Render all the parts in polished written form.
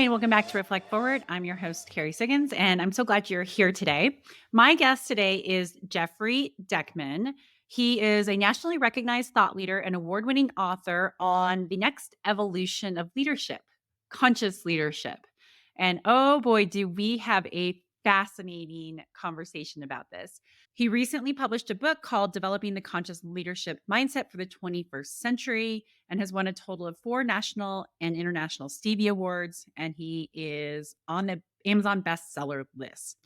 and welcome back to Reflect Forward. I'm your host, Carrie Siggins, and I'm so glad you're here today. My guest today is Jeffrey Deckman. He is a nationally recognized thought leader and award-winning author on the next evolution of leadership, conscious leadership. And oh boy, do we have a fascinating conversation about this. He recently published a book called Developing the Conscious Leadership Mindset for the 21st Century and has won a total of 4 national and international Stevie Awards. And he is on the Amazon bestseller list.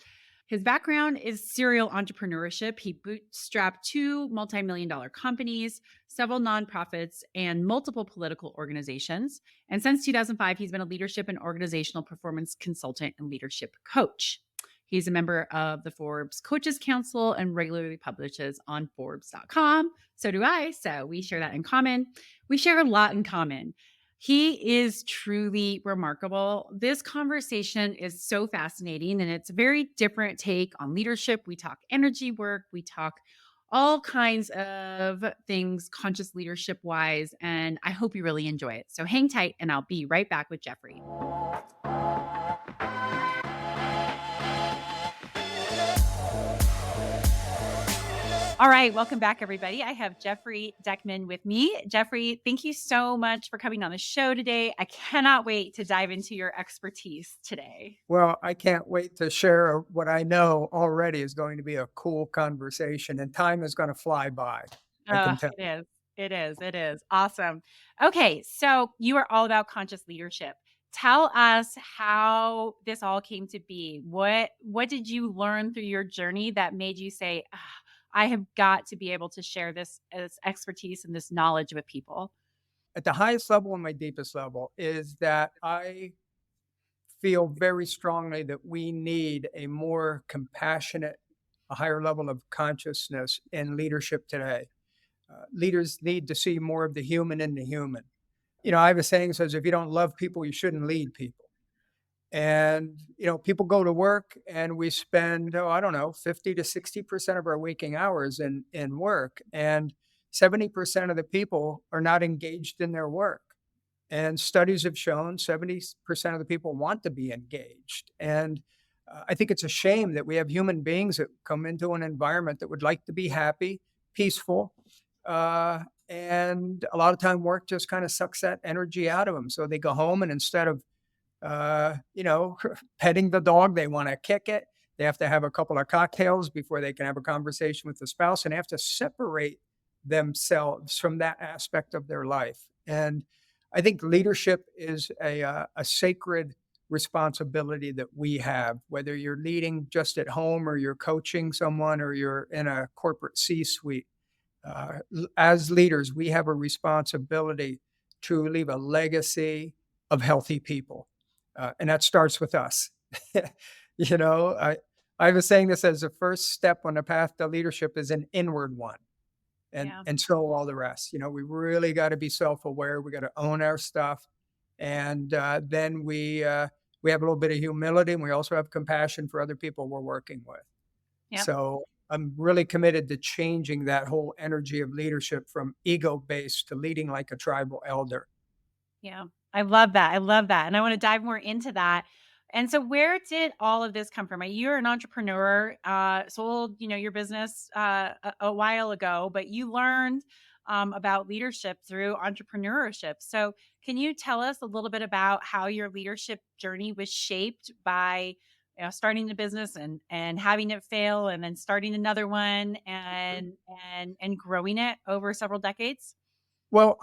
His background is serial entrepreneurship. He bootstrapped 2 multi-million-dollar companies, several nonprofits, and multiple political organizations. And since 2005, he's been a leadership and organizational performance consultant and leadership coach. He's a member of the Forbes Coaches Council and regularly publishes on Forbes.com. So do I. So we share that in common. We share a lot in common. He is truly remarkable. This conversation is so fascinating, and it's a very different take on leadership. We talk energy work. We talk all kinds of things conscious leadership wise, and I hope you really enjoy it. So hang tight, and I'll be right back with Jeffrey. All right, welcome back, everybody. I have Jeffrey Deckman with me. Jeffrey, thank you so much for coming on the show today. I cannot wait to dive into your expertise today. Well, I can't wait to share what I know already is going to be a cool conversation, and time is going to fly by. I can tell. It is. It is. It is. Awesome. Okay, so you are all about conscious leadership. Tell us how this all came to be. What did you learn through your journey that made you say, I have got to be able to share this as expertise and this knowledge with people? At the highest level and my deepest level is that I feel very strongly that we need a more compassionate, a higher level of consciousness in leadership today. Leaders need to see more of the human in the human. I have a saying that says, if you don't love people, you shouldn't lead people. And, people go to work and we spend, 50 to 60% of our waking hours in work. And 70% of the people are not engaged in their work. And studies have shown 70% of the people want to be engaged. And I think it's a shame that we have human beings that come into an environment that would like to be happy, peaceful, and a lot of time work just kind of sucks that energy out of them. So they go home and instead of petting the dog, they want to kick it. They have to have a couple of cocktails before they can have a conversation with the spouse, and they have to separate themselves from that aspect of their life. And I think leadership is a sacred responsibility that we have, whether you're leading just at home or you're coaching someone or you're in a corporate C-suite. As leaders, we have a responsibility to leave a legacy of healthy people. And that starts with us. I was saying this as the first step on the path to leadership is an inward one. And so all the rest, we really got to be self-aware. We got to own our stuff. And then we have a little bit of humility, and we also have compassion for other people we're working with. Yep. So I'm really committed to changing that whole energy of leadership from ego-based to leading like a tribal elder. Yeah, I love that. I love that. And I want to dive more into that. And so where did all of this come from? You're an entrepreneur, sold, your business a while ago, but you learned about leadership through entrepreneurship. So can you tell us a little bit about how your leadership journey was shaped by starting the business and having it fail and then starting another one and growing it over several decades? Well,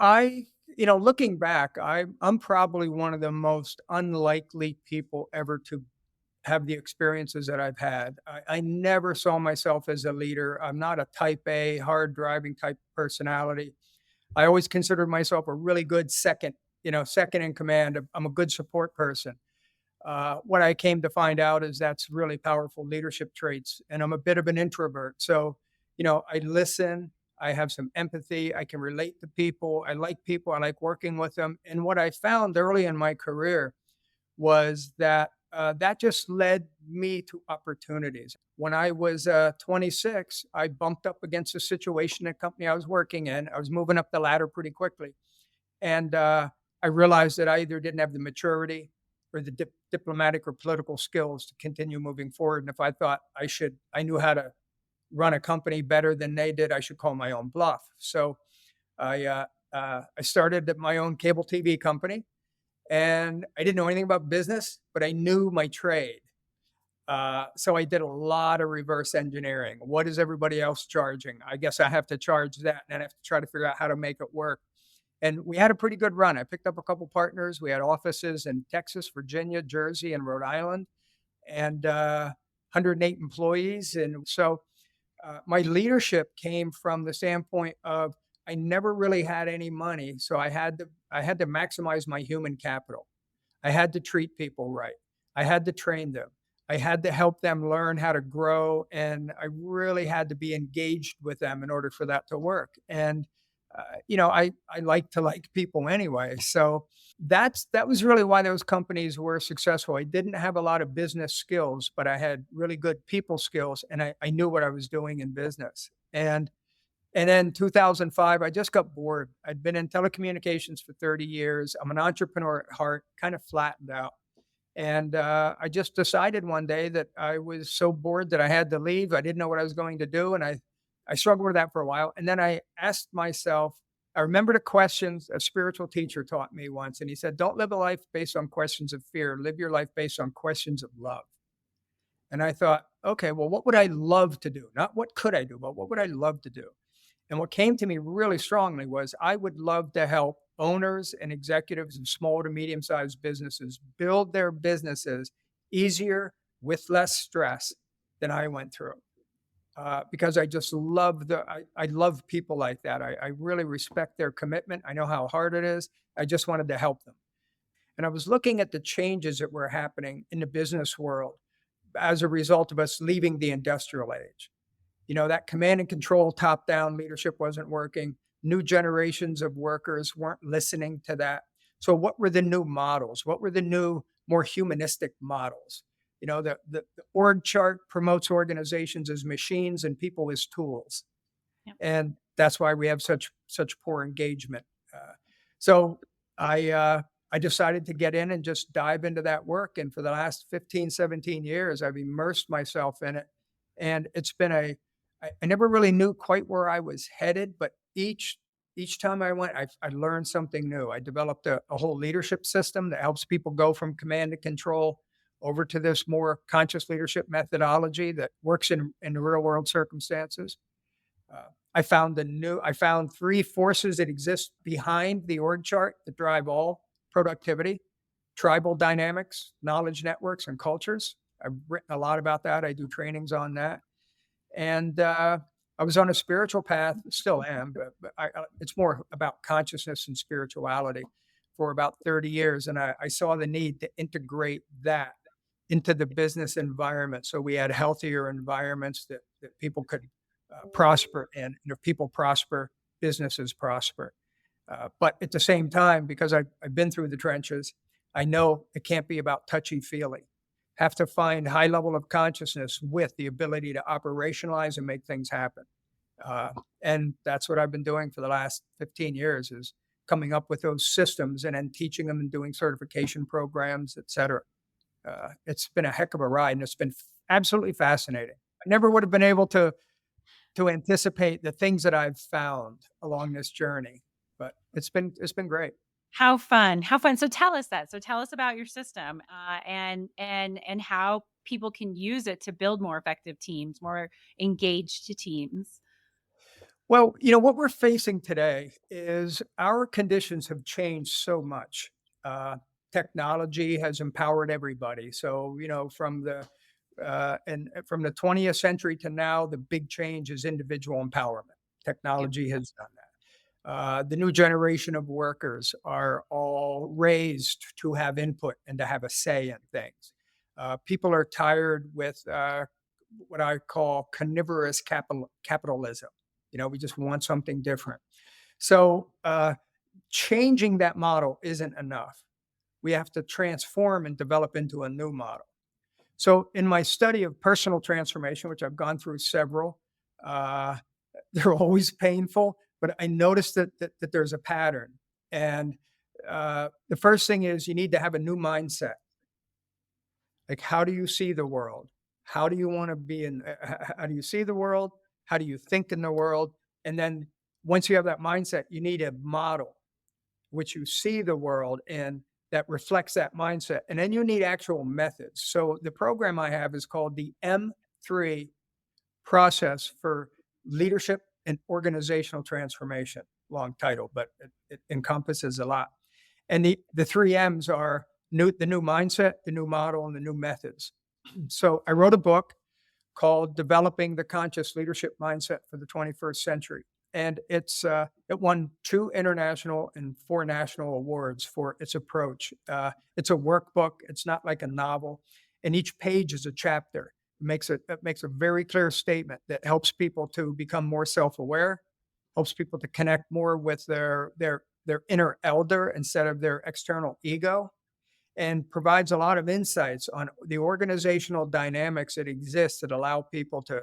looking back, I'm probably one of the most unlikely people ever to have the experiences that I've had. I never saw myself as a leader. I'm not a type A, hard driving type personality. I always considered myself a really good second in command. I'm a good support person. What I came to find out is that's really powerful leadership traits. And I'm a bit of an introvert. So, I listen. I have some empathy. I can relate to people. I like people. I like working with them. And what I found early in my career was that that just led me to opportunities. When I was 26, I bumped up against a situation in a company I was working in. I was moving up the ladder pretty quickly. And I realized that I either didn't have the maturity, or the diplomatic or political skills to continue moving forward. And if I thought I knew how to run a company better than they did, I should call my own bluff. So I started my own cable TV company, and I didn't know anything about business, but I knew my trade. So I did a lot of reverse engineering. What is everybody else charging? I guess I have to charge that, and I have to try to figure out how to make it work. And we had a pretty good run. I picked up a couple partners. We had offices in Texas, Virginia, Jersey, and Rhode Island, and 108 employees. And so my leadership came from the standpoint of I never really had any money, so I had to maximize my human capital. I had to treat people right. I had to train them. I had to help them learn how to grow, and I really had to be engaged with them in order for that to work. And I like to like people anyway, so that was really why those companies were successful. I didn't have a lot of business skills, but I had really good people skills, and I knew what I was doing in business. And then 2005, I just got bored. I'd been in telecommunications for 30 years. I'm an entrepreneur at heart, kind of flattened out. And I just decided one day that I was so bored that I had to leave. I didn't know what I was going to do. And I struggled with that for a while. And then I asked myself, I remembered a question a spiritual teacher taught me once. And he said, don't live a life based on questions of fear. Live your life based on questions of love. And I thought, okay, well, what would I love to do? Not what could I do, but what would I love to do? And what came to me really strongly was I would love to help owners and executives of small to medium sized businesses build their businesses easier with less stress than I went through. Because I just love I love people like that. I really respect their commitment. I know how hard it is. I just wanted to help them. And I was looking at the changes that were happening in the business world as a result of us leaving the industrial age. That command and control top down leadership wasn't working. New generations of workers weren't listening to that. So what were the new models? What were the new, more humanistic models? The org chart promotes organizations as machines and people as tools. Yeah. And that's why we have such poor engagement. So I decided to get in and just dive into that work. And for the last 15, 17 years, I've immersed myself in it. And it's been I never really knew quite where I was headed, but each time I went, I learned something new. I developed a whole leadership system that helps people go from command and control over to this more conscious leadership methodology that works in real world circumstances. I found three forces that exist behind the org chart that drive all productivity: tribal dynamics, knowledge networks, and cultures. I've written a lot about that. I do trainings on that. And I was on a spiritual path, still am, but it's more about consciousness and spirituality for about 30 years. And I saw the need to integrate that into the business environment so we had healthier environments that people could prosper in. And if people prosper, businesses prosper. But at the same time, because I've been through the trenches, I know it can't be about touchy feely. Have to find high level of consciousness with the ability to operationalize and make things happen. And that's what I've been doing for the last 15 years, is coming up with those systems and then teaching them and doing certification programs, et cetera. It's been a heck of a ride, and it's been absolutely fascinating. I never would have been able to anticipate the things that I've found along this journey, but it's been great. How fun. How fun. So tell us that. So tell us about your system, and how people can use it to build more effective teams, more engaged teams. Well, what we're facing today is our conditions have changed so much. Uh, Technology has empowered everybody. So, from the 20th century to now, the big change is individual empowerment. Yep. Technology has done that. The new generation of workers are all raised to have input and to have a say in things. People are tired with what I call carnivorous capitalism. We just want something different. So changing that model isn't enough. We have to transform and develop into a new model. So in my study of personal transformation, which I've gone through several, uh, they're always painful, but I noticed that there's a pattern. And the first thing is you need to have a new mindset. Like, how do you see the world? How do you want to be in? How do you see the world? How do you think in the world? And then once you have that mindset, you need a model which you see the world in that reflects that mindset. And then you need actual methods. So the program I have is called the M3 process for leadership and organizational transformation. Long title, but it encompasses a lot. And the three M's are the new mindset, the new model, and the new methods. So I wrote a book called Developing the Conscious Leadership Mindset for the 21st Century. And it won 2 international and 4 national awards for its approach. It's a workbook. It's not like a novel, and each page is a chapter. It makes a very clear statement that helps people to become more self-aware, helps people to connect more with their inner elder instead of their external ego, and provides a lot of insights on the organizational dynamics that exist that allow people to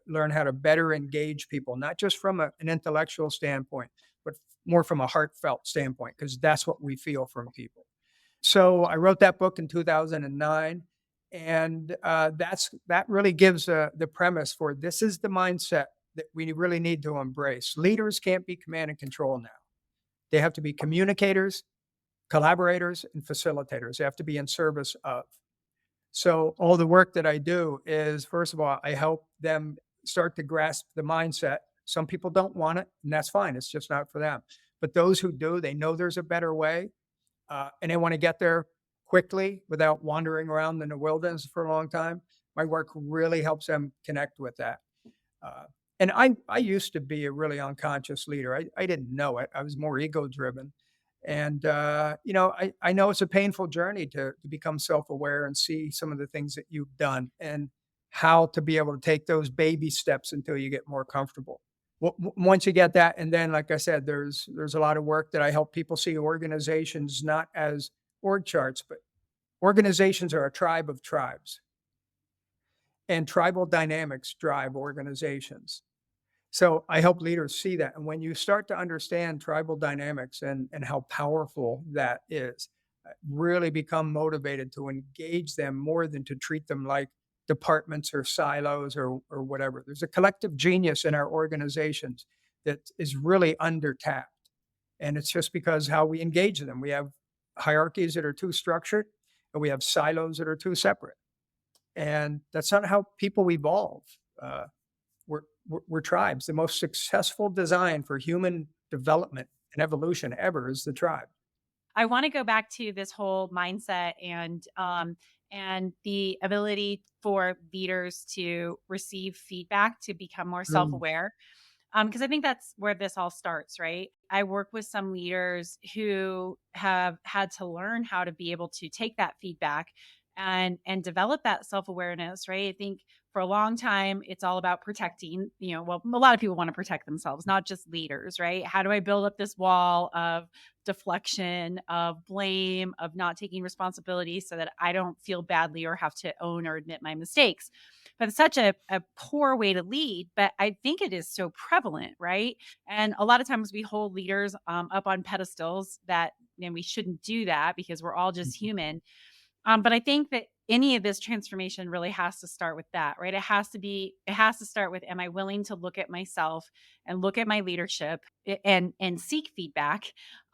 learn how to better engage people, not just from an intellectual standpoint, but more from a heartfelt standpoint, because that's what we feel from people. So I wrote that book in 2009, and that really gives the premise for this is the mindset that we really need to embrace. Leaders can't be command and control now. They have to be communicators, collaborators, and facilitators. They have to be in service of. So all the work that I do is, first of all, I help them start to grasp the mindset. Some people don't want it, and that's fine. It's just not for them. But those who do, they know there's a better way, and they want to get there quickly without wandering around in the wilderness for a long time. My work really helps them connect with that. Uh, and I used to be a really unconscious leader. I didn't know it. I was more ego driven. And, I know it's a painful journey to become self aware and see some of the things that you've done and how to be able to take those baby steps until you get more comfortable. Once you get that, and then, like I said, there's a lot of work that I help people see organizations not as org charts, but organizations are a tribe of tribes, and tribal dynamics drive organizations. So I help leaders see that. And when you start to understand tribal dynamics and how powerful that is, really become motivated to engage them more than to treat them like departments or silos or whatever. There's a collective genius in our organizations that is really undertapped. And it's just because how we engage them. We have hierarchies that are too structured, and we have silos that are too separate. And that's not how people evolve. Uh, we're tribes. The most successful design for human development and evolution ever is the tribe. I want to go back to this whole mindset and the ability for leaders to receive feedback to become more Mm. self-aware. Because I think that's where this all starts, right? I work with some leaders who have had to learn how to be able to take that feedback and develop that self-awareness, right? I think for a long time it's all about protecting, well, a lot of people want to protect themselves, not just leaders, right? How do I build up this wall of deflection, of blame, of not taking responsibility so that I don't feel badly or have to own or admit my mistakes? But it's such a poor way to lead. But I think it is so prevalent, right? And a lot of times we hold leaders up on pedestals that we shouldn't do that because we're all just human. But I think that any of this transformation really has to start with that, right? It has to start with, am I willing to look at myself and look at my leadership and seek feedback,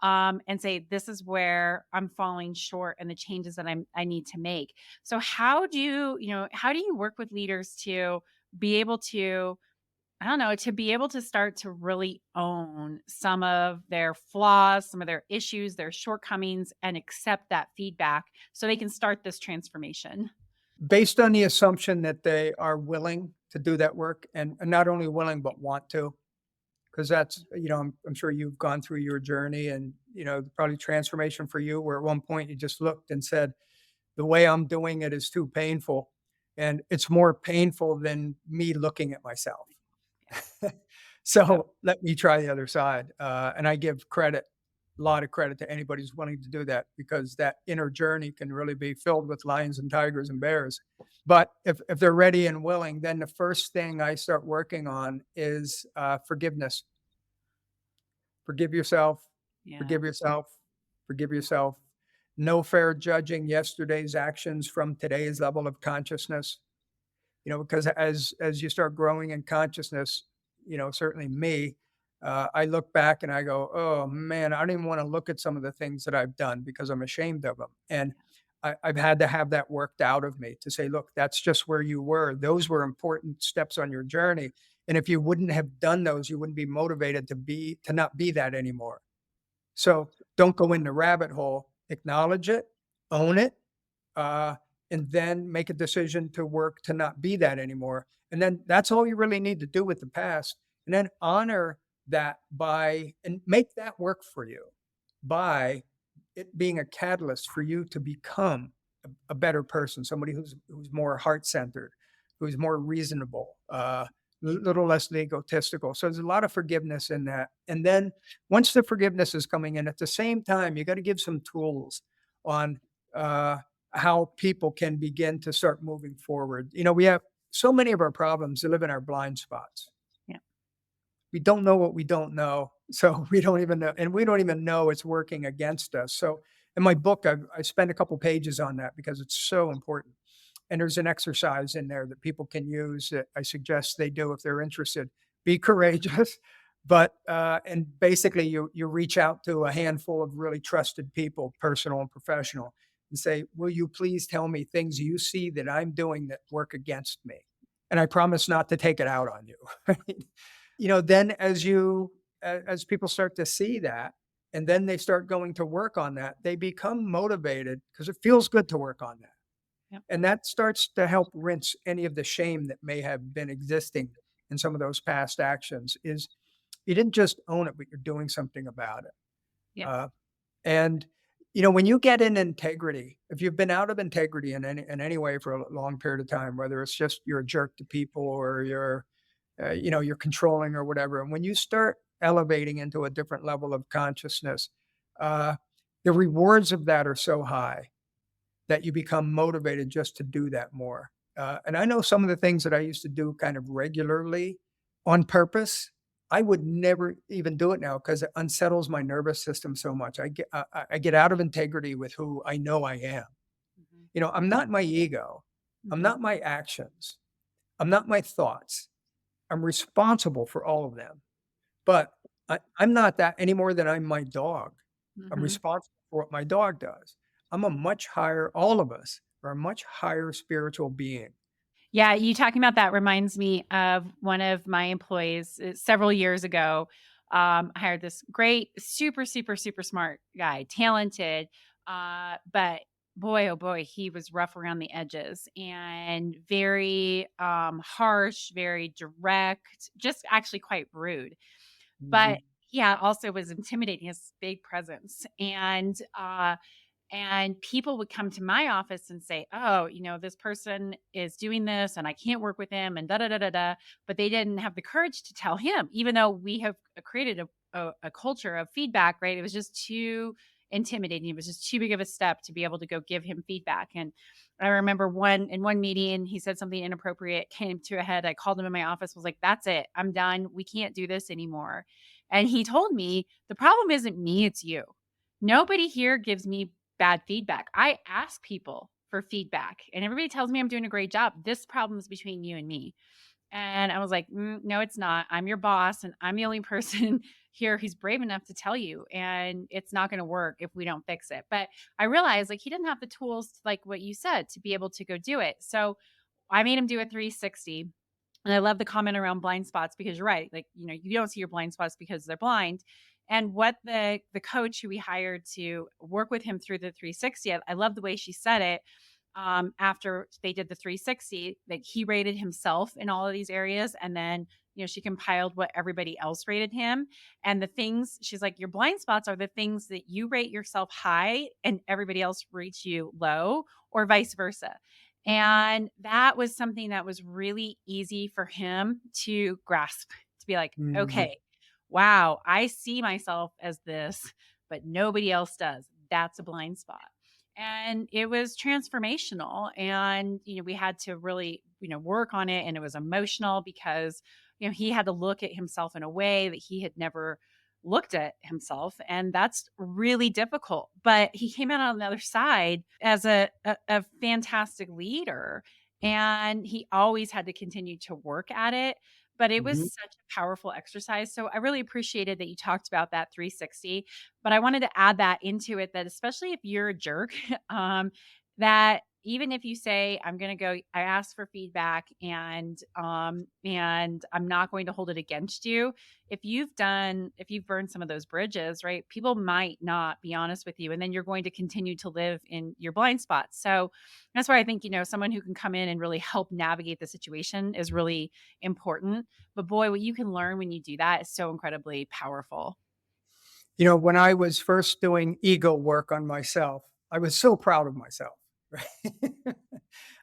and say, this is where I'm falling short and the changes that I need to make. So how do you work with leaders to be able to, I don't know, to be able to start to really own some of their flaws, some of their issues, their shortcomings, and accept that feedback so they can start this transformation? Based on the assumption that they are willing to do that work and not only willing, but want to, because that's, I'm sure you've gone through your journey and, probably transformation for you where at one point you just looked and said, the way I'm doing it is too painful. And it's more painful than me looking at myself. Yep. So let me try the other side. And I give credit, a lot of credit to anybody who's willing to do that because that inner journey can really be filled with lions and tigers and bears. But if they're ready and willing, then the first thing I start working on is forgiveness. Forgive yourself, Yeah. forgive yourself, forgive yourself. no fair judging yesterday's actions from today's level of consciousness. Because as you start growing in consciousness, certainly me, I look back and I go, "Oh, man, I don't even wanna look at some of the things that I've done because I'm ashamed of them." And I've had to have that worked out of me to say, "Look, that's just where you were. Those were important steps on your journey, and if you wouldn't have done those, you wouldn't be motivated to not be that anymore." So, don't go in the rabbit hole, acknowledge it, own it, uh, and then make a decision to work to not be that anymore. And then that's all you really need to do with the past. And then honor that by and make that work for you by it being a catalyst for you to become a better person, somebody who's more heart centered, who's more reasonable, little less egotistical. So there's a lot of forgiveness in that. And then once the forgiveness is coming in, at the same time, you got to give some tools on uh, how people can begin to start moving forward. We have so many of our problems that live in our blind spots. Yeah. We don't know what we don't know. So we don't even know, and we don't even know it's working against us. So in my book, I spend a couple pages on that because it's so important. And there's an exercise in there that people can use that I suggest they do if they're interested. Be courageous, but and basically you reach out to a handful of really trusted people, personal and professional, and say, "Will you please tell me things you see that I'm doing that work against me?" And I promise not to take it out on you. Right? Then as people start to see that, and then they start going to work on that, they become motivated because it feels good to work on that. Yep. And that starts to help rinse any of the shame that may have been existing in some of those past actions. Is you didn't just own it, but you're doing something about it. Yep. Uh, and when you get in integrity, if you've been out of integrity in any way for a long period of time, whether it's just you're a jerk to people or you're controlling or whatever, and when you start elevating into a different level of consciousness, uh, the rewards of that are so high that you become motivated just to do that more. And I know some of the things that I used to do kind of regularly on purpose, I would never even do it now because it unsettles my nervous system so much. I get out of integrity with who I know I am. Mhm. I'm not my ego. I'm Mhm. not my actions. I'm not my thoughts. I'm responsible for all of them. But I'm not that any more than I'm my dog. I'm Mhm. responsible for what my dog does. I'm a much higher all of us are a much higher spiritual being. Yeah, you talking about that reminds me of one of my employees several years ago. I hired this great, super, super, super smart guy, talented, but boy, oh boy, he was rough around the edges and very harsh, very direct, just actually quite rude. But Mhm, yeah, also was intimidating. His big presence, and people would come to my office and say, "Oh, this person is doing this and I can't work with him and da da da da da." But they didn't have the courage to tell him, even though we have created a culture of feedback, right? It was just too intimidating. It was just too big of a step to be able to go give him feedback. And I remember one meeting, he said something inappropriate, came to a head. I called him in my office, was like, "That's it. I'm done. We can't do this anymore." And he told me, "The problem isn't me, it's you. Nobody here gives me bad feedback. I ask people for feedback and everybody tells me I'm doing a great job. This problem is between you and me." And I was like, no, it's not. I'm your boss and I'm the only person here who's brave enough to tell you. And it's not going to work if we don't fix it." But I realized like he didn't have the tools, like what you said, to be able to go do it. So I made him do a 360. And I love the comment around blind spots because you're right. Like, you don't see your blind spots because they're blind. And what the coach who we hired to work with him through the 360, I love the way she said it. After they did the 360, like he rated himself in all of these areas, and then she compiled what everybody else rated him. And the things she's like, your blind spots are the things that you rate yourself high and everybody else rates you low, or vice versa. And that was something that was really easy for him to grasp, to be like, mhm, okay, wow, I see myself as this, but nobody else does. That's a blind spot. And it was transformational. And, we had to really, work on it. And it was emotional because, he had to look at himself in a way that he had never looked at himself, and that's really difficult. But he came out on the other side as a fantastic leader, and he always had to continue to work at it. But it was Mhm. such a powerful exercise. So I really appreciated that you talked about that 360. But I wanted to add that into it, that especially if you're a jerk, that even if you say, I'm going to go, I asked for feedback, and I'm not going to hold it against you. If you've burned some of those bridges, right, people might not be honest with you, and then you're going to continue to live in your blind spots. So that's why I think, someone who can come in and really help navigate the situation is really important. But boy, what you can learn when you do that is so incredibly powerful. When I was first doing ego work on myself, I was so proud of myself, right?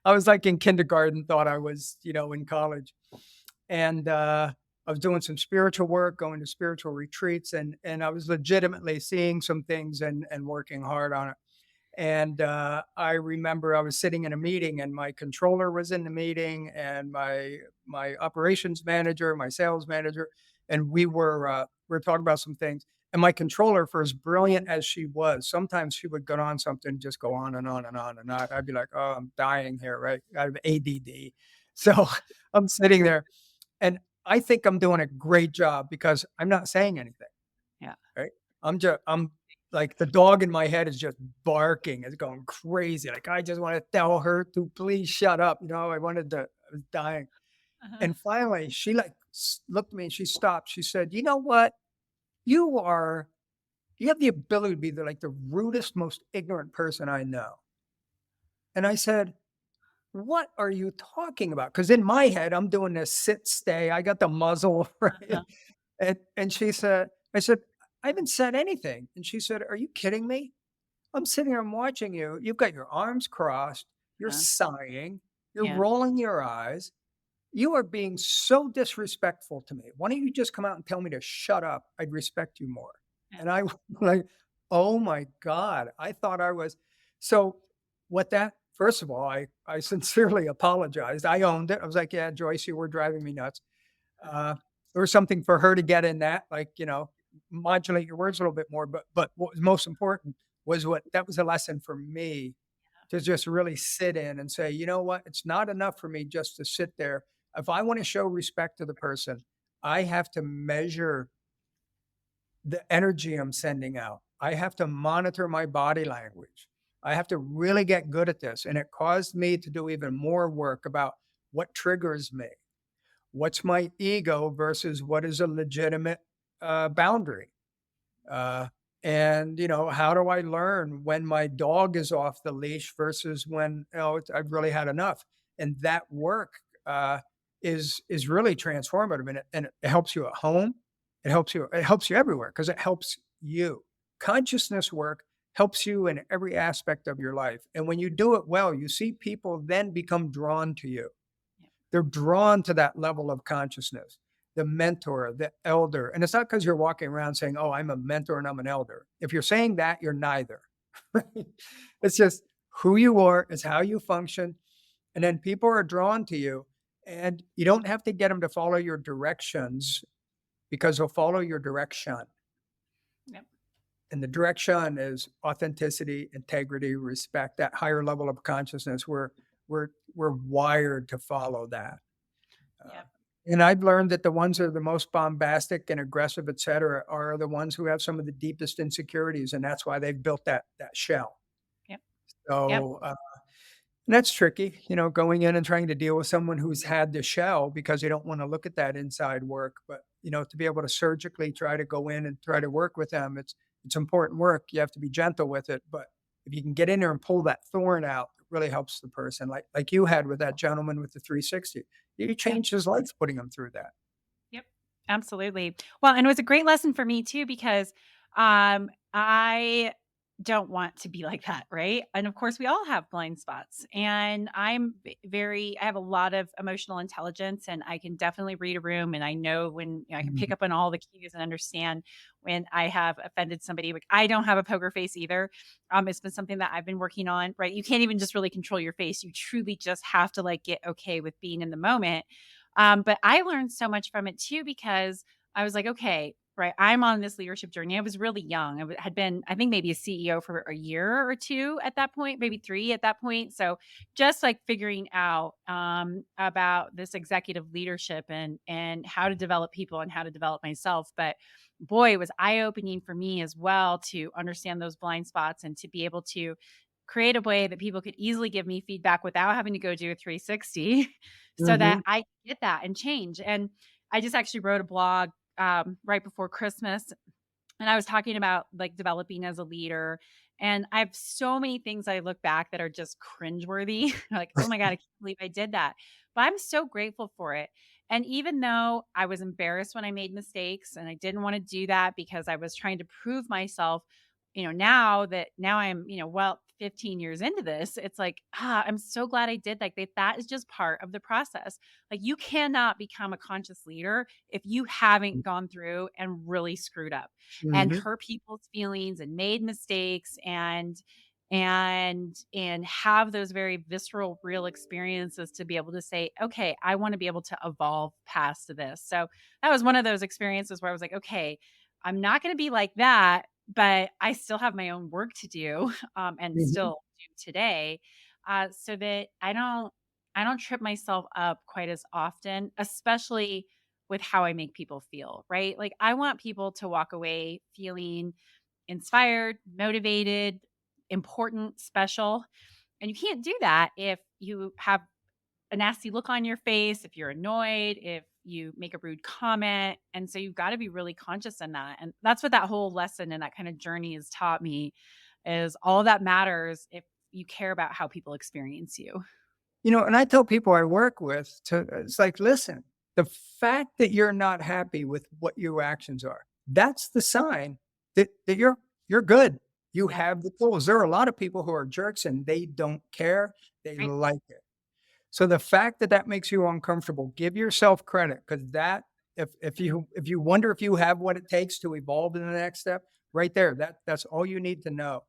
I was like in kindergarten, thought I was, in college. And I was doing some spiritual work, going to spiritual retreats, and I was legitimately seeing some things and working hard on it. And I remember I was sitting in a meeting, and my controller was in the meeting, and my operations manager, my sales manager, and we were talking about some things. And my controller, for as brilliant as she was, sometimes she would get on something, just go on and on and on and on. I'd be like, "Oh, I'm dying here, right? I have ADD." So I'm sitting there, and I think I'm doing a great job because I'm not saying anything. Yeah. Right? I'm like the dog in my head is just barking, it's going crazy, like, I just wanna tell her to please shut up, I was dying. Uh-huh. And finally, she, like, looked at me and she stopped, she said, "You know what? You are you have the ability to be the rudest, most ignorant person I know." And I said, "What are you talking about?" Because in my head, I'm doing this sit, stay, I got the muzzle, right? Uh-huh. And she said I said, "I haven't said anything." And she said, "Are you kidding me? I'm sitting here, I'm watching you. You've got your arms crossed, you're Uh, sighing, you're yeah. rolling your eyes. You are being so disrespectful to me. Why don't you just come out and tell me to shut up? I'd respect you more." Yeah. And I was like, "Oh my God." I thought I was so what that first of all, I sincerely apologized. I owned it. I was like, "Yeah, Joyce, you were driving me nuts." Uh, there was something for her to get in that, like, modulate your words a little bit more. But what was most important was what that was a lesson for me to just really sit in and say, you know what? It's not enough for me just to sit there. If I want to show respect to the person, I have to measure the energy I'm sending out. I have to monitor my body language. I have to really get good at this. And it caused me to do even more work about what triggers me. What's my ego versus what is a legitimate boundary? Uh, and how do I learn when my dog is off the leash versus when I've really had enough? And that work uh, is really transformative, and it helps you at home. It helps you everywhere because it helps you. Consciousness work helps you in every aspect of your life, and when you do it well, you see people then become drawn to you. Yeah. They're drawn to that level of consciousness, the mentor, the elder. And it's not because you're walking around saying, "Oh, I'm a mentor and I'm an elder." If you're saying that, you're neither. Right? It's just who you are, is how you function. And then people are drawn to you. And you don't have to get them to follow your directions because they'll follow your direction. Yep. And the direction is authenticity, integrity, respect, that higher level of consciousness. We're wired to follow that. Uh, Yep. and I've learned that the ones that are the most bombastic and aggressive, et cetera, are the ones who have some of the deepest insecurities, and that's why they've built that shell. Yep. Yep. So, and that's tricky, going in and trying to deal with someone who's had the shell because they don't want to look at that inside work. But to be able to surgically try to go in and try to work with them, it's important work. You have to be gentle with it, but if you can get in there and pull that thorn out, it really helps the person. Like you had with that gentleman with the 360, you Yep. changed his life putting him through that. Yep, absolutely. Well, and it was a great lesson for me too because I don't want to be like that, right? And of course, we all have blind spots. And I have a lot of emotional intelligence, and I can definitely read a room, and I know when I can pick Mhm. up on all the cues and understand when I have offended somebody. Like, I don't have a poker face either. It's been something that I've been working on, right? You can't even just really control your face. You truly just have to like get okay with being in the moment. But I learned so much from it too because I was like, okay. right? I'm on this leadership journey. I was really young. Had been, I think, maybe a CEO for a year or two at that point, maybe 3 at that point. So just like figuring out about this executive leadership and how to develop people and how to develop myself. But boy, it was eye opening for me as well to understand those blind spots and to be able to create a way that people could easily give me feedback without having to go do a 360 so that Mhm, I could get that and change. And I just actually wrote a blog right before Christmas, and I was talking about like developing as a leader. And I have so many things I look back that are just cringeworthy. Like, oh my God, I can't believe I did that. But I'm so grateful for it. And even though I was embarrassed when I made mistakes and I didn't want to do that because I was trying to prove myself, now I'm, well, 15 years into this, it's like, I'm so glad I did that is just part of the process. Like you cannot become a conscious leader if you haven't gone through and really screwed up and mhm, hurt people's feelings and made mistakes and have those very visceral real experiences to be able to say, okay, I want to be able to evolve past this. So that was one of those experiences where I was like, okay, I'm not going to be like that, but I still have my own work to do, and mhm. still do today, so that I don't trip myself up quite as often, especially with how I make people feel, right? Like I want people to walk away feeling inspired, motivated, important, special. And you can't do that if you have a nasty look on your face, if you're annoyed, if you make a rude comment. And so you've got to be really conscious in that. And that's what that whole lesson and that kind of journey has taught me is all that matters if you care about how people experience you. And I tell people I work with it's like, listen, the fact that you're not happy with what your actions are, that's the sign that you're good. You Yep. have the tools. There are a lot of people who are jerks and they don't care. They Right. like it. So the fact that that makes you uncomfortable, give yourself credit because that if you wonder if you have what it takes to evolve in the next step, right there, that's all you need to know.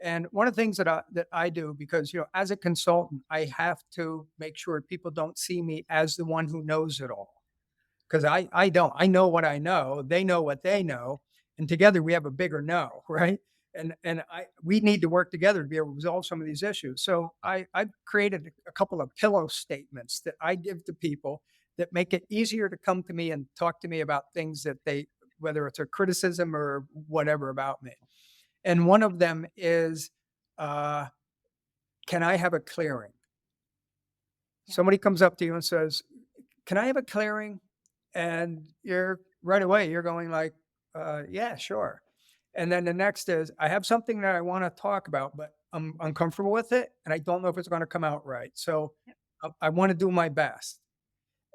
And one of the things that I do because as a consultant, I have to make sure people don't see me as the one who knows it all. 'Cause I don't. I know what I know, they know what they know, and together we have a bigger know, right? And we need to work together to be able to resolve some of these issues. So I've created a couple of pillow statements that I give to people that make it easier to come to me and talk to me about things that they whether it's a criticism or whatever about me. And one of them is, uh, "Can I have a clearing?" Yeah. Somebody comes up to you and says, "Can I have a clearing?" And you're right away, you're going like, yeah, sure." And then the next is, "I have something that I want to talk about, but I'm uncomfortable with it, and I don't know if it's going to come out right. So Yep. I want to do my best."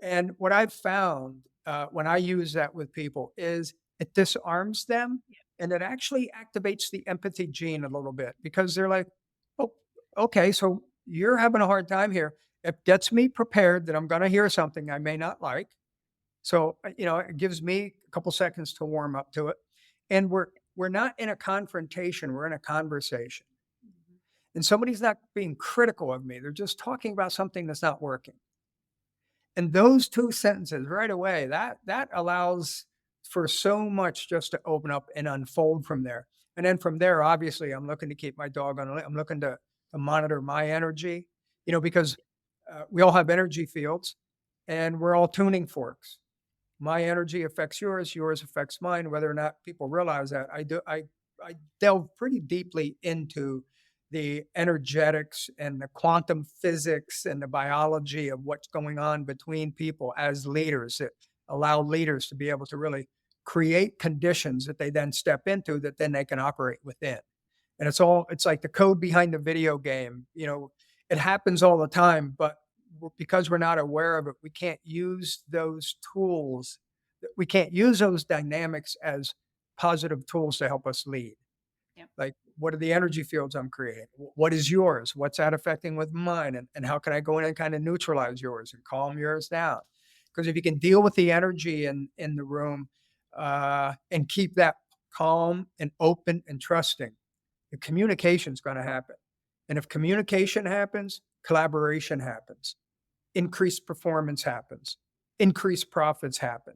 And what I've found when I use that with people is it disarms them Yep. and it actually activates the empathy gene a little bit because they're like, oh, okay, so you're having a hard time here. It gets me prepared that I'm going to hear something I may not like. So, it gives me a couple seconds to warm up to it. And we're not in a confrontation, we're in a conversation. Mhm. And somebody's not being critical of me. They're just talking about something that's not working. And those 2 sentences right away, that allows for so much just to open up and unfold from there. And then from there, obviously, I'm looking to keep my dog on a I'm looking to monitor my energy, because, we all have energy fields and we're all tuning forks. My energy affects yours, yours affects mine, whether or not people realize that. I delve pretty deeply into the energetics and the quantum physics and the biology of what's going on between people as leaders that allow leaders to be able to really create conditions that they then step into that then they can operate within. And it's like the code behind the video game. It happens all the time, but because we're not aware of it, we can't use those tools. We can't use those dynamics as positive tools to help us lead. Yep. Like, what are the energy fields I'm creating? What is yours? What's that affecting with mine? And how can I go in and kind of neutralize yours and calm yours down? Because if you can deal with the energy in the room and keep that calm and open and trusting, the communication is going to happen. And if communication happens, collaboration happens, increased performance happens, increased profits happen.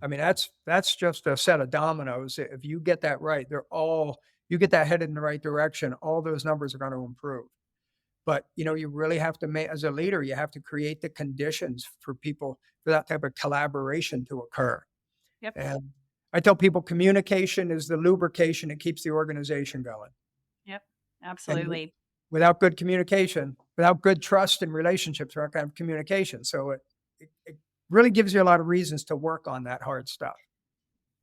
I mean, that's just a set of dominoes. If you get that right, you get that headed in the right direction, all those numbers are going to improve. But, you really have to make, as a leader, you have to create the conditions for people for that type of collaboration to occur. Yep. And I tell people communication is the lubrication that keeps the organization going. Yep. And Absolutely. without good communication, without good trust and relationships, we're not going to have communication. So it really gives you a lot of reasons to work on that hard stuff.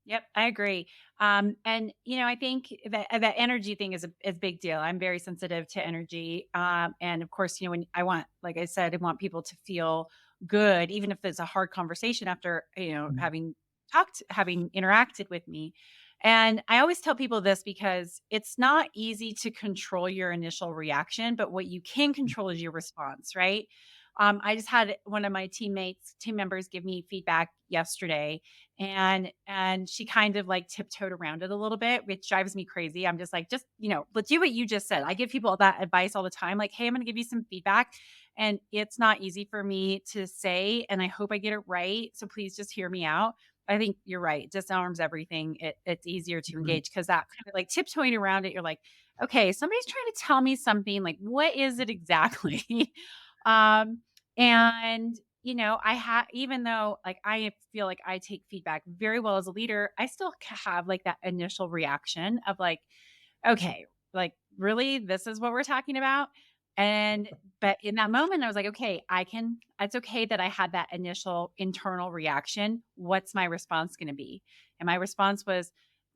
Yep, I agree. And I think that energy thing is a big deal. I'm very sensitive to energy, and of course, when I want, like I said, I want people to feel good, even if it's a hard conversation after Mhm. having interacted with me. And I always tell people this because it's not easy to control your initial reaction, but what you can control is your response, right? I just had one of my team members give me feedback yesterday, and she kind of like tiptoed around it a little bit, which drives me crazy. I'm just like, but do what you just said. I give people that advice all the time. Like, hey, I'm going to give you some feedback. And it's not easy for me to say, and I hope I get it right. So please just hear me out. I think you're right. Disarms everything. It's easier to Mhm. engage because that kind of like tiptoeing around it, you're like, okay, somebody's trying to tell me something. Like, what is it exactly? um, and I have, even though like I feel like I take feedback very well as a leader, I still have like that initial reaction of like, okay, like really, this is what we're talking about. And but in that moment, I was like, okay, it's okay that I had that initial internal reaction. What's my response going to be? And my response was,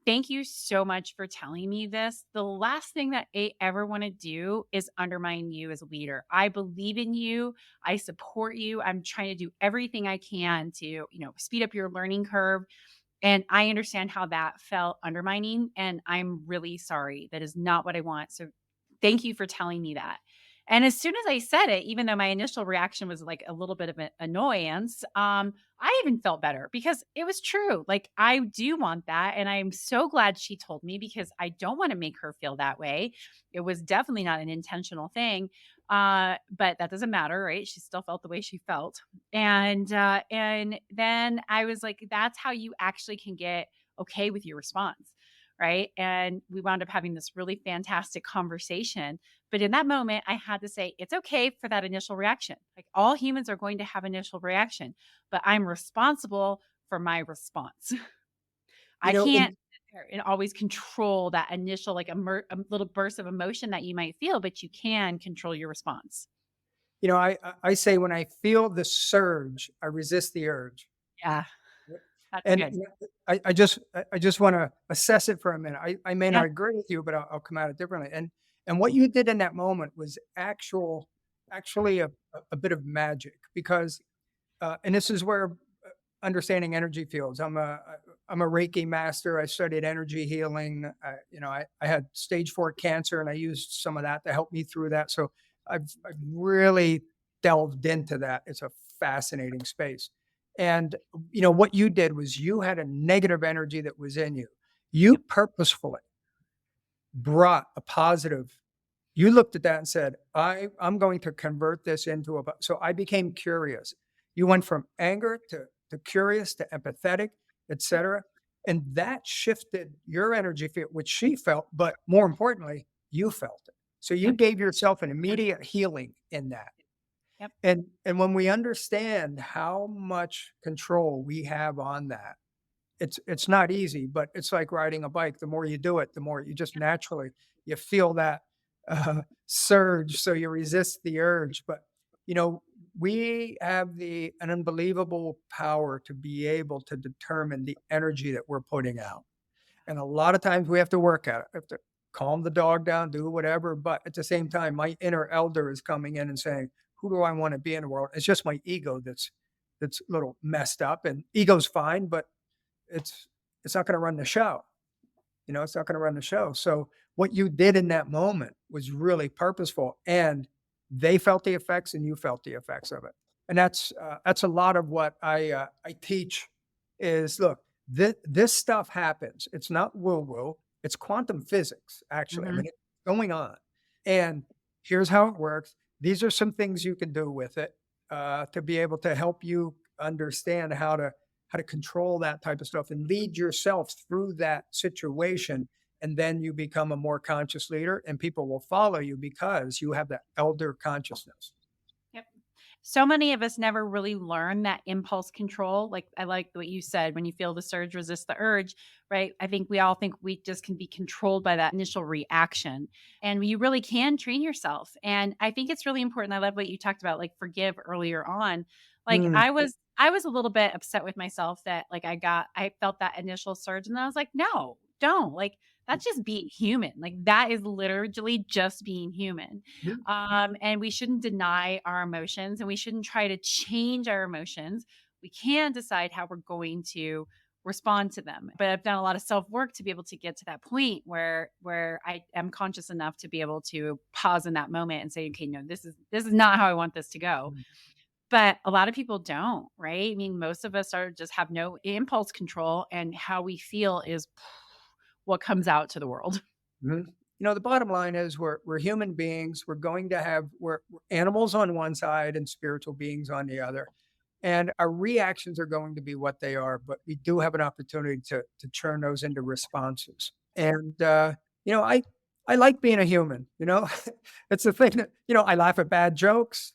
thank you so much for telling me this. The last thing that I ever want to do is undermine you as a leader. I believe in you. I support you. I'm trying to do everything I can to, speed up your learning curve. And I understand how that felt undermining, and I'm really sorry. That is not what I want. So thank you for telling me that. And as soon as I said it, even though my initial reaction was like a little bit of an annoyance, I even felt better because it was true. Like I do want that. And I'm so glad she told me because I don't want to make her feel that way. It was definitely not an intentional thing. But that doesn't matter, right? She still felt the way she felt. And then I was like, that's how you actually can get okay with your response. Right. And we wound up having this really fantastic conversation. But in that moment, I had to say, it's okay for that initial reaction. Like all humans are going to have initial reaction, but I'm responsible for my response. You I know, can't and sit there and always control that initial, like a little burst of emotion that you might feel, but you can control your response. I say when I feel the surge, I resist the urge. Yeah, Yep. that's And good. I just want to assess it for a minute. I may Yeah. not agree with you, but I'll come at it differently. And what you did in that moment was actually a bit of magic because and this is where understanding energy fields. I'm a Reiki master. I studied energy healing. I had stage 4 cancer, and I used some of that to help me through that. So I've really delved into that. It's a fascinating space. And what you did was you had a negative energy that was in you. You Yep. purposefully brought a positive. You looked at that and said, I'm going to convert this into so I became curious. You went from anger to curious to empathetic, Yep. etc. And that shifted your energy field, which she felt, but more importantly, you felt it. So you Yep. gave yourself an immediate healing in that. Yep. And when we understand how much control we have on that, it's not easy, but it's like riding a bike. The more you do it, the more you just naturally you feel that surge, so you resist the urge. But you know, we have the an unbelievable power to be able to determine the energy that we're putting out. And a lot of times we have to work at it. We have to calm the dog down, do whatever. But at the same time, my inner elder is coming in and saying, "Who do I want to be in the world?" It's just my ego that's a little messed up, and ego's fine, but it's it's not going to run the show. It's not going to run the show. So what you did in that moment was really purposeful, and they felt the effects, and you felt the effects of it. And that's a lot of what I teach. Is look, this stuff happens. It's not woo woo. It's quantum physics. Actually, I Mhm. mean, it's going on. And here's how it works. These are some things you can do with it to be able to help you understand how to control that type of stuff and lead yourself through that situation. And then you become a more conscious leader, and people will follow you because you have that elder consciousness. Yep. So many of us never really learn that impulse control. Like I like what you said, when you feel the surge, resist the urge, right? I think we all think we just can be controlled by that initial reaction. And you really can train yourself. And I think it's really important. I love what you talked about, like forgive earlier on. Like Mm, I was a little bit upset with myself that like I felt that initial surge and then I was like, no, don't. Like that's just being human. Like that is literally just being human. mm, And we shouldn't deny our emotions and we shouldn't try to change our emotions. We can decide how we're going to respond to them. But I've done a lot of self-work to be able to get to that point where I am conscious enough to be able to pause in that moment and say, okay, no, this is not how I want this to go. mm, But a lot of people don't, right? I mean, most of us are just have no impulse control and how we feel is what comes out to the world. mhm. The bottom line is we're human beings. We're animals on one side and spiritual beings on the other. And our reactions are going to be what they are, but we do have an opportunity to turn those into responses. And you know, I I like being a human. It's the thing that, I laugh at bad jokes,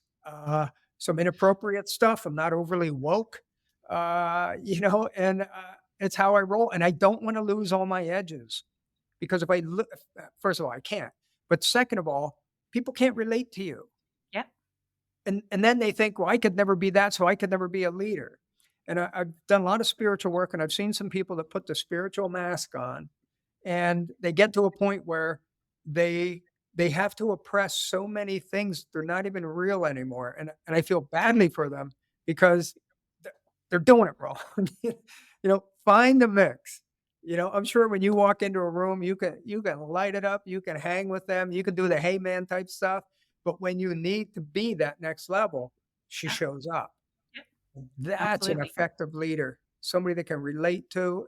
some inappropriate stuff. I'm not overly woke. And it's how I roll. And I don't want to lose all my edges because if I look, first of all, I can't. But second of all, people can't relate to you. Yep. And then they think, "Well, I could never be that, so I could never be a leader." And I've done a lot of spiritual work, and I've seen some people that put the spiritual mask on, and they get to a point where they they have to oppress so many things, they're not even real anymore, and I feel badly for them because th they're doing it wrong. Find the mix. I'm sure when you walk into a room, you can light it up, you can hang with them, you can do the "Hey, man" type stuff, but when you need to be that next level, she Yep. shows up. Yep. That's an Absolutely. effective leader, somebody that can relate to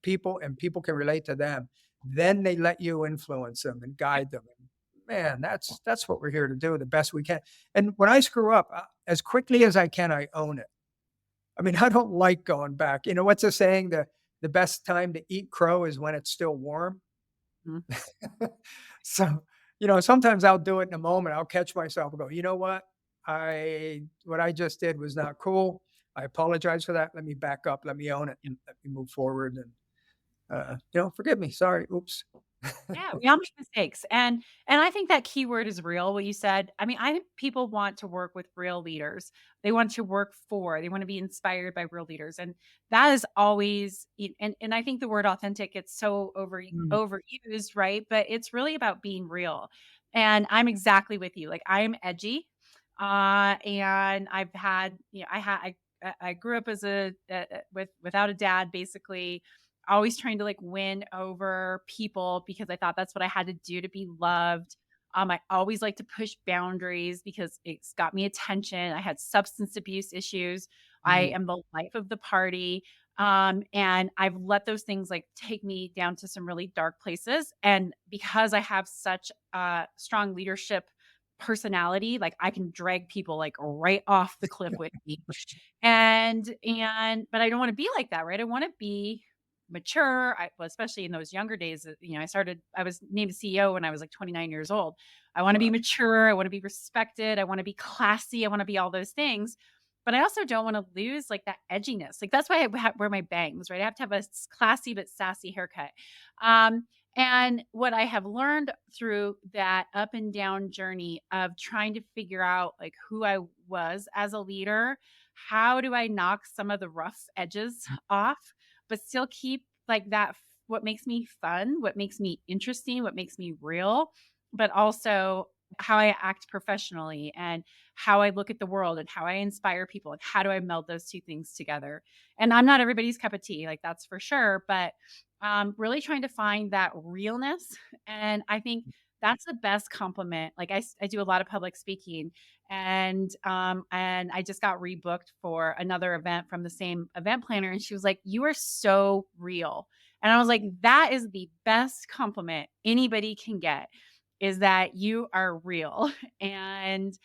people and people can relate to them. Then they let you influence them and Yep. guide them. Man, that's what we're here to do the best we can. And when I screw up, as quickly as I can, I own it. I mean, I don't like going back. What's the saying? The best time to eat crow is when it's still warm. Mhm. So, sometimes I'll do it in a moment. I'll catch myself and go, you know what? What I just did was not cool. I apologize for that. Let me back up. Let me own it and let me move forward. And forgive me. Sorry. Oops. Yeah, we all make mistakes, and I think that keyword is real, what you said. I mean, I think people want to work with real leaders. They wanna be inspired by real leaders, and that is always and I think the word authentic gets so Mm, overused, right? But it's really about being real, and I'm exactly with you. Like, I am edgy, and I've had, I grew up as without a dad, basically, always trying to like win over people because I thought that's what I had to do to be loved. I always like to push boundaries because it's got me attention. I had substance abuse issues. I mm, am the life of the party. And I've let those things like take me down to some really dark places. And because I have such a strong leadership personality, like I can drag people like right off the cliff with me. But I don't wanna be like that, right? I wanna be mature. Well, especially in those younger days, I was named a CEO when I was, like, 29 years old. I wanna be wow. mature, I wanna be respected, I wanna be classy, I wanna be all those things, but I also don't wanna lose, like, that edginess. Like, that's why wear my bangs, right? I have to have a classy but sassy haircut. And what I have learned through that up and down journey of trying to figure out, like, who I was as a leader, how do I knock some of the rough edges off, but still keep like what makes me fun, what makes me interesting, what makes me real, but also how I act professionally and how I look at the world and how I inspire people and how do I meld those two things together. And I'm not everybody's cup of tea, like that's for sure, but really trying to find that realness. And I think that's the best compliment. Like I do a lot of public speaking and I just got rebooked for another event from the same event planner, and she was like, "You are so real." And I was like, "That is the best compliment anybody can get, is that you are real." And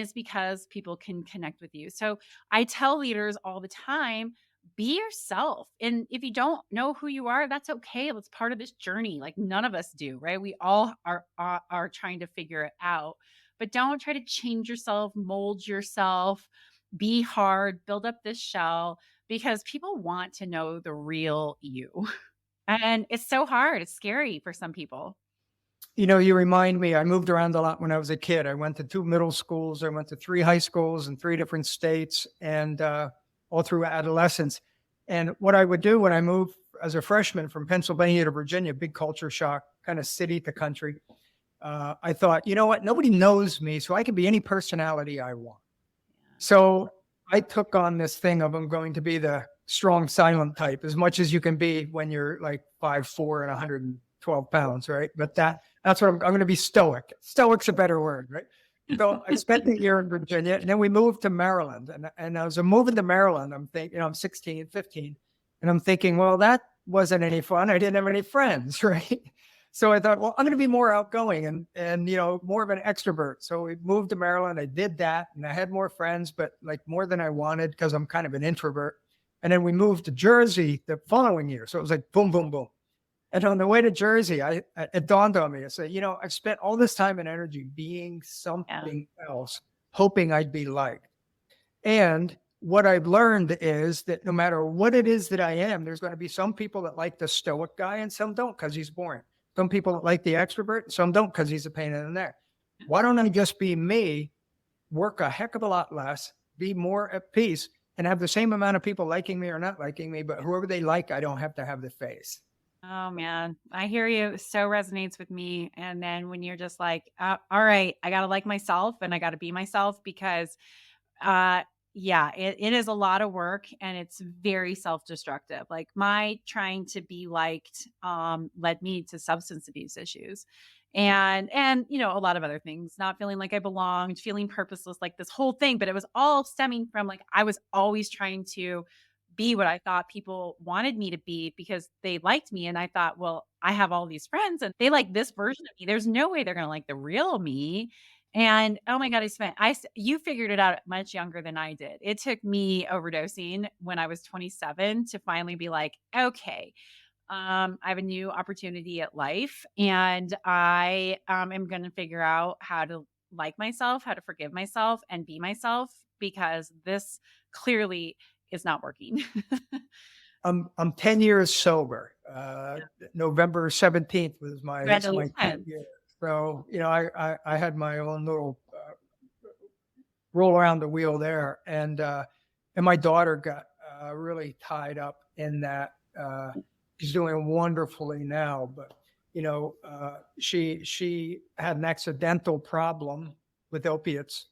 it's because people can connect with you. So I tell leaders all the time, be yourself. And if you don't know who you are, that's okay. That's part of this journey. Like none of us do, right? We all are trying to figure it out. But don't try to change yourself, mold yourself, be hard, build up this shell because people want to know the real you. And it's so hard. It's scary for some people. You remind me, I moved around a lot when I was a kid. I went to 2 middle schools, I went to 3 high schools in 3 different states, and, all through adolescence. And what I would do when I moved as a freshman from Pennsylvania to Virginia, big culture shock, kind of city to country, I thought, "You know what? Nobody knows me, so I can be any personality I want." So I took on this thing of I'm going to be the strong, silent type as much as you can be when you're like 5'4" and 112 pounds, right? But that's what I'm going to be stoic. Stoic's a better word, right? So I spent the year in Virginia and then we moved to Maryland. And as I'm moving to Maryland, I'm thinking, I'm 16, 15, and I'm thinking, well, that wasn't any fun. I didn't have any friends, right? So I thought, well, I'm going to be more outgoing and more of an extrovert. So we moved to Maryland. I did that, and I had more friends, but like more than I wanted because I'm kind of an introvert. And then we moved to Jersey the following year. So it was like boom, boom, boom. And on the way to Jersey, it dawned on me. I said, I've spent all this time and energy being Yeah. something else, hoping I'd be liked. And what I've learned is that no matter what it is that I am, there's going to be some people that like the stoic guy and some don't because he's boring. Some people that like the extrovert, some don't because he's a pain in the neck. Why don't I just be me, work a heck of a lot less, be more at peace, and have the same amount of people liking me or not liking me, but whoever they like, I don't have to have the face. Oh man, I hear you. So resonates with me. And then when you're just like, all right, I got to like myself and I got to be myself because Uh, yeah, it is a lot of work and it's very self-destructive. Like my trying to be liked led me to substance abuse issues and a lot of other things, not feeling like I belonged, feeling purposeless, like this whole thing, but it was all stemming from like I was always trying to be what I thought people wanted me to be because they liked me and I thought, well, I have all these friends and they like this version of me. There's no way they're going to like the real me. And, oh my god, you figured it out much younger than I did. It took me overdosing when I was 27 to finally be like, "Okay, I have a new opportunity at life, and I, am gonna figure out how to like myself, how to forgive myself, and be myself because this clearly is not working." I'm 10 years sober. Yeah. November 17th was my 10th Congratulations. year. So, I had my own little roll around the wheel there. And my daughter got really tied up in that. She's doing wonderfully now, but she had an accidental problem with opiates.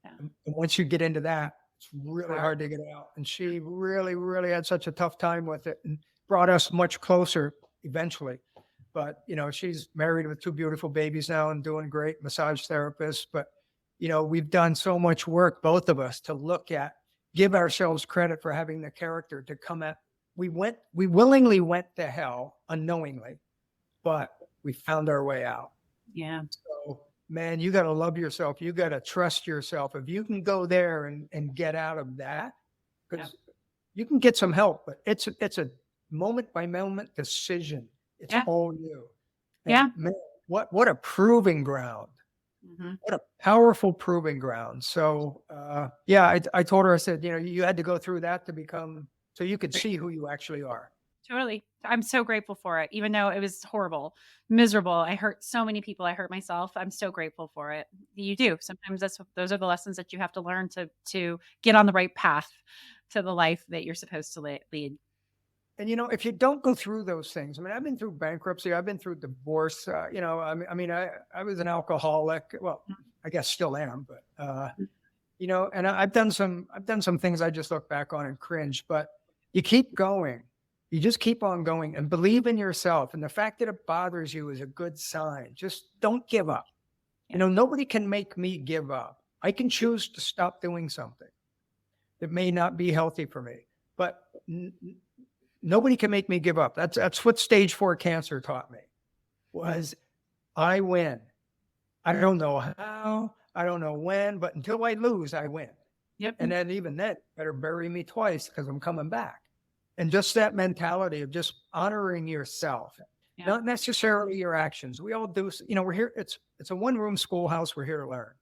Yeah. And once you get into that, it's really hard to get out. And she really, really had such a tough time with it and brought us much closer eventually. But, she's married with 2 beautiful babies now and doing great, massage therapist. But, we've done so much work, both of us, to give ourselves credit for having the character to come at. We willingly went to hell unknowingly, but we found our way out. Yeah. So, man, you got to love yourself. You got to trust yourself. If you can go there and get out of that, Yeah. because you can get some help, but it's a moment by moment decision. It's Yeah. all you. And Yeah. man, what a proving ground. Mhm. What a powerful proving ground. So, yeah, I told her, I said, you had to go through that so you could see who you actually are. Totally. I'm so grateful for it, even though it was horrible, miserable. I hurt so many people. I hurt myself. I'm so grateful for it. You do. Sometimes those are the lessons that you have to learn to get on the right path to the life that you're supposed to lead. And if you don't go through those things, I mean, I've been through bankruptcy, I've been through divorce. I was an alcoholic. Well, I guess still am, but and I've done some things I just look back on and cringe. But you keep going, you just keep on going, and believe in yourself. And the fact that it bothers you is a good sign. Just don't give up. Yeah. Nobody can make me give up. I can choose to stop doing something that may not be healthy for me, but nobody can make me give up. That's what stage 4 cancer taught me was I win. I don't know how, I don't know when, but until I lose, I win. Yep. And then even then, better bury me twice because I'm coming back. And just that mentality of just honoring yourself, Yeah. not necessarily your actions. We all do, we're here. It's a one room schoolhouse. We're here to learn.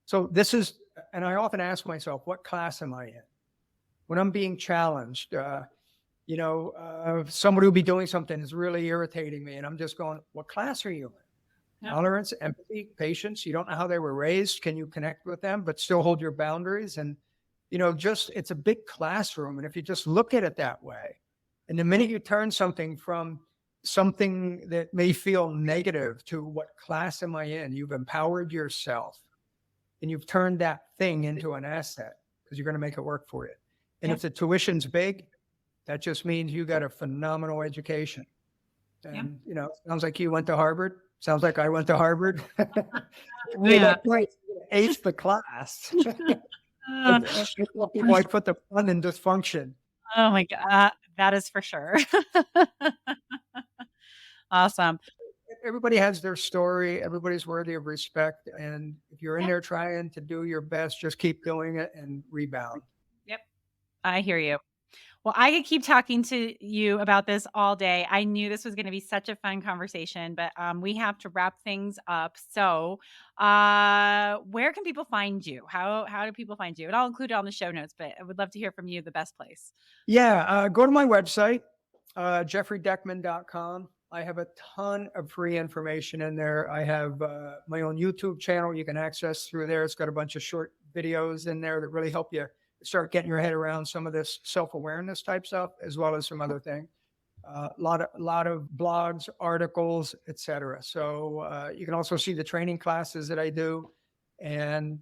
So this is, and I often ask myself, what class am I in? When I'm being challenged, somebody will be doing something that's really irritating me. And I'm just going, what class are you in? Yep. Tolerance, empathy, patience. You don't know how they were raised. Can you connect with them, but still hold your boundaries? And, it's a big classroom. And if you just look at it that way, and the minute you turn something from something that may feel negative to what class am I in, you've empowered yourself and you've turned that thing into an asset because you're going to make it work for you. And Yep. if the tuition's big, that just means you got a phenomenal education. Yep. And, sounds like you went to Harvard. Sounds like I went to Harvard. Yeah. Ace the class. Uh, People like put the fun in dysfunction. oh my God. That is for sure. Awesome. Everybody has their story. Everybody's worthy of respect. And if you're in Yep. there trying to do your best, just keep doing it and rebound. Yep. I hear you. Well, I could keep talking to you about this all day. I knew this was going to be such a fun conversation, but we have to wrap things up. So, where can people find you? How do people find you? And I'll include it on the show notes, but I would love to hear from you. The best place. Yeah, go to my website, jeffreydeckman.com. I have a ton of free information in there. I have my own YouTube channel you can access through there. It's got a bunch of short videos in there that really help you start getting your head around some of this self-awareness type stuff, as well as some other things. A lot of blogs, articles, etc. So you can also see the training classes that I do. And,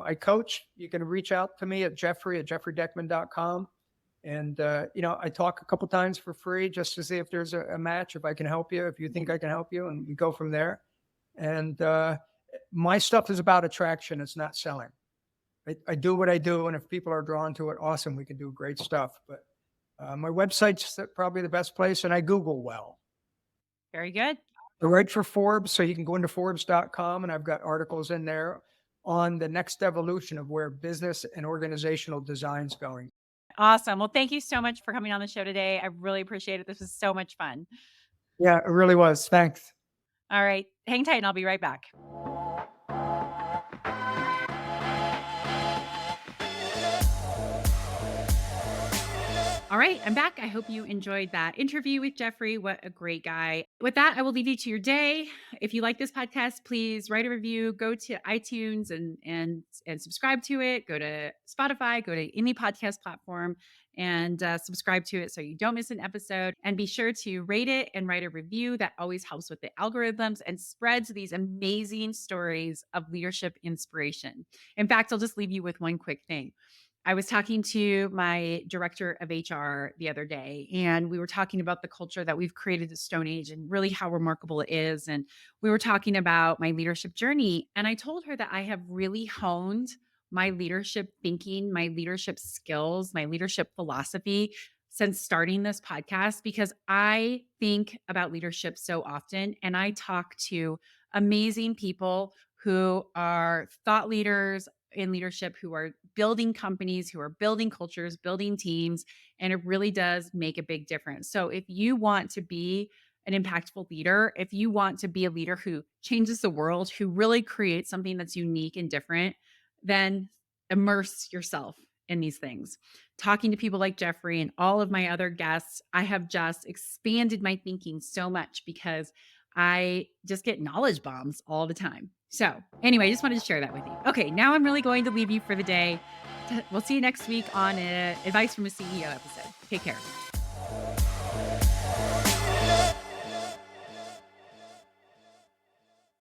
I coach. You can reach out to me at jeffreydeckman.com. And, I talk a couple times for free just to see if there's a match, if I can help you, if you think I can help you, and we go from there. And my stuff is about attraction. It's not selling. I do what I do. And if people are drawn to it, awesome. We can do great stuff. But my website's probably the best place. And I Google well. Very good. I write for Forbes. So you can go into Forbes.com and I've got articles in there on the next evolution of where business and organizational design's going. Awesome. Well, thank you so much for coming on the show today. I really appreciate it. This was so much fun. Yeah, it really was. Thanks. All right. Hang tight and I'll be right back. All right, I'm back. I hope you enjoyed that interview with Jeffrey. What a great guy. With that, I will leave you to your day. If you like this podcast, please write a review, go to iTunes and subscribe to it. Go to Spotify, go to any podcast platform and subscribe to it so you don't miss an episode. And be sure to rate it and write a review. That always helps with the algorithms and spreads these amazing stories of leadership inspiration. In fact, I'll just leave you with one quick thing. I was talking to my director of HR the other day, and we were talking about the culture that we've created at Stone Age and really how remarkable it is. And we were talking about my leadership journey. And I told her that I have really honed my leadership thinking, my leadership skills, my leadership philosophy since starting this podcast, because I think about leadership so often and I talk to amazing people who are thought leaders in leadership, who are building companies, who are building cultures, building teams, and it really does make a big difference. So if you want to be an impactful leader, if you want to be a leader who changes the world, who really creates something that's unique and different, then immerse yourself in these things. Talking to people like Jeffrey and all of my other guests, I have just expanded my thinking so much because I just get knowledge bombs all the time. So anyway, I just wanted to share that with you. Okay, now I'm really going to leave you for the day. We'll see you next week on Advice from a CEO episode. Take care.